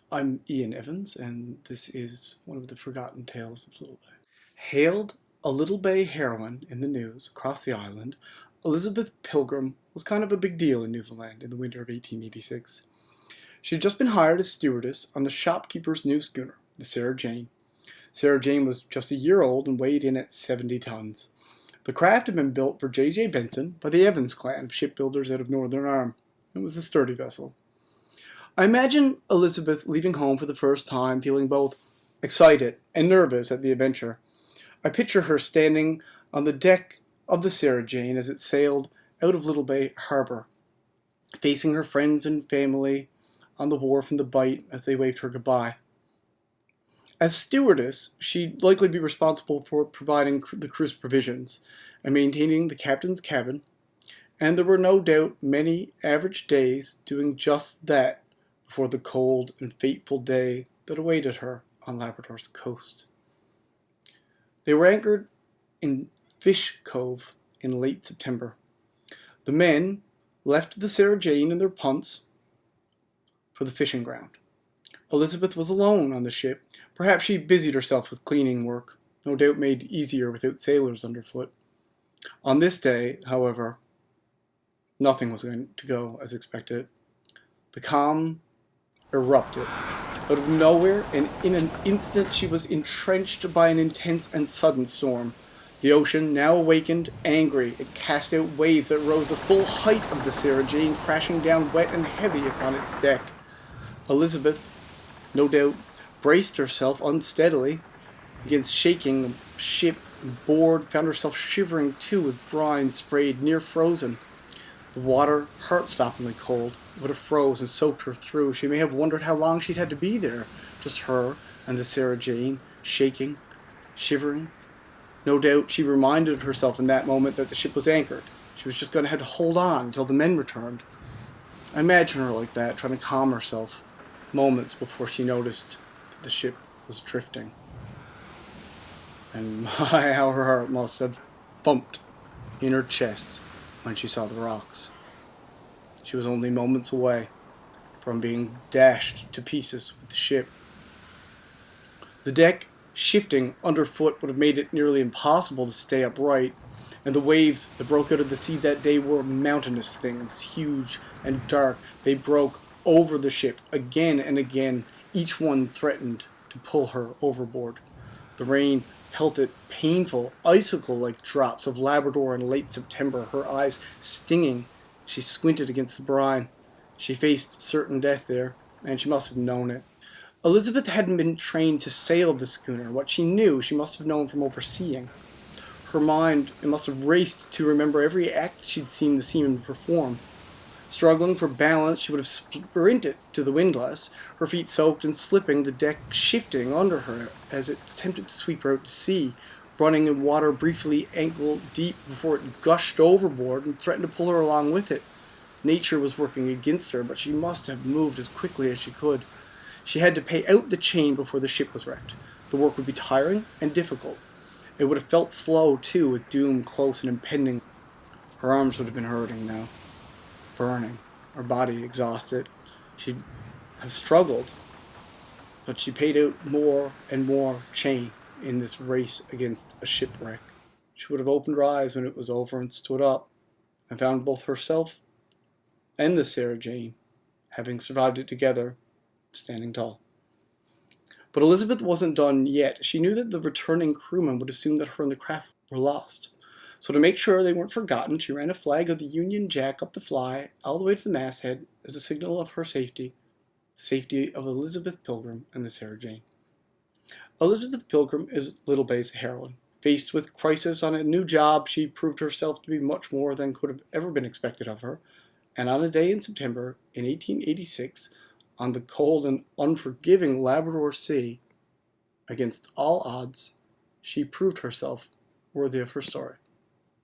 I'm Ian Evans, and this is one of the forgotten tales of Little Bay. Hailed a Little Bay heroine in the news across the island, Elizabeth Pilgrim was kind of a big deal in Newfoundland in the winter of 1886. She had just been hired as stewardess on the shopkeeper's new schooner, the Sarah Jane. Sarah Jane was just a year old and weighed in at 70 tons. The craft had been built for J.J. Benson by the Evans clan of shipbuilders out of Northern Ireland. It was a sturdy vessel. I imagine Elizabeth leaving home for the first time, feeling both excited and nervous at the adventure. I picture her standing on the deck of the Sarah Jane as it sailed out of Little Bay Harbor, facing her friends and family on the wharf in the Bight as they waved her goodbye. As stewardess, she'd likely be responsible for providing the crew's provisions and maintaining the captain's cabin, and there were no doubt many average days doing just that before the cold and fateful day that awaited her on Labrador's coast. They were anchored in Fish Cove in late September. The men left the Sarah Jane and their punts for the fishing ground. Elizabeth was alone on the ship. Perhaps she busied herself with cleaning work, no doubt made easier without sailors underfoot. On this day, however, nothing was going to go as expected. The calm erupted out of nowhere, and in an instant she was entrenched by an intense and sudden storm. The ocean, now awakened, angry, it cast out waves that rose the full height of the Sarah Jane, crashing down wet and heavy upon its deck. Elizabeth, no doubt, braced herself unsteadily against shaking the ship and board, found herself shivering too with brine sprayed near frozen. The water, heart-stoppingly cold, would have froze and soaked her through. She may have wondered how long she'd had to be there, just her and the Sarah Jane, shaking, shivering. No doubt she reminded herself in that moment that the ship was anchored. She was just going to have to hold on until the men returned. I imagine her like that, trying to calm herself, moments before she noticed that the ship was drifting. And my, how her heart must have thumped in her chest when she saw the rocks. She was only moments away from being dashed to pieces with the ship. The deck, shifting underfoot, would have made it nearly impossible to stay upright, and the waves that broke out of the sea that day were mountainous things, huge and dark. They broke over the ship again and again. Each one threatened to pull her overboard. The rain pelted painful, icicle-like drops of Labrador in late September, her eyes stinging. She squinted against the brine. She faced certain death there, and she must have known it. Elizabeth hadn't been trained to sail the schooner. What she knew, she must have known from overseeing. Her mind, it must have raced to remember every act she'd seen the seamen perform. Struggling for balance, she would have sprinted to the windlass, her feet soaked and slipping, the deck shifting under her as it attempted to sweep her out to sea, running in water briefly ankle deep before it gushed overboard and threatened to pull her along with it. Nature was working against her, but she must have moved as quickly as she could. She had to pay out the chain before the ship was wrecked. The work would be tiring and difficult. It would have felt slow, too, with doom close and impending. Her arms would have been hurting now, burning, her body exhausted. She'd have struggled, but she paid out more and more chain in this race against a shipwreck. She would have opened her eyes when it was over and stood up and found both herself and the Sarah Jane, having survived it together, standing tall. But Elizabeth wasn't done yet. She knew that the returning crewmen would assume that her and the craft were lost. So to make sure they weren't forgotten, she ran a flag of the Union Jack up the fly, all the way to the masthead, as a signal of her safety, the safety of Elizabeth Pilgrim and the Sarah Jane. Elizabeth Pilgrim is Little Bay's heroine. Faced with crisis on a new job, she proved herself to be much more than could have ever been expected of her, and on a day in September in 1886, on the cold and unforgiving Labrador Sea, against all odds, she proved herself worthy of her story.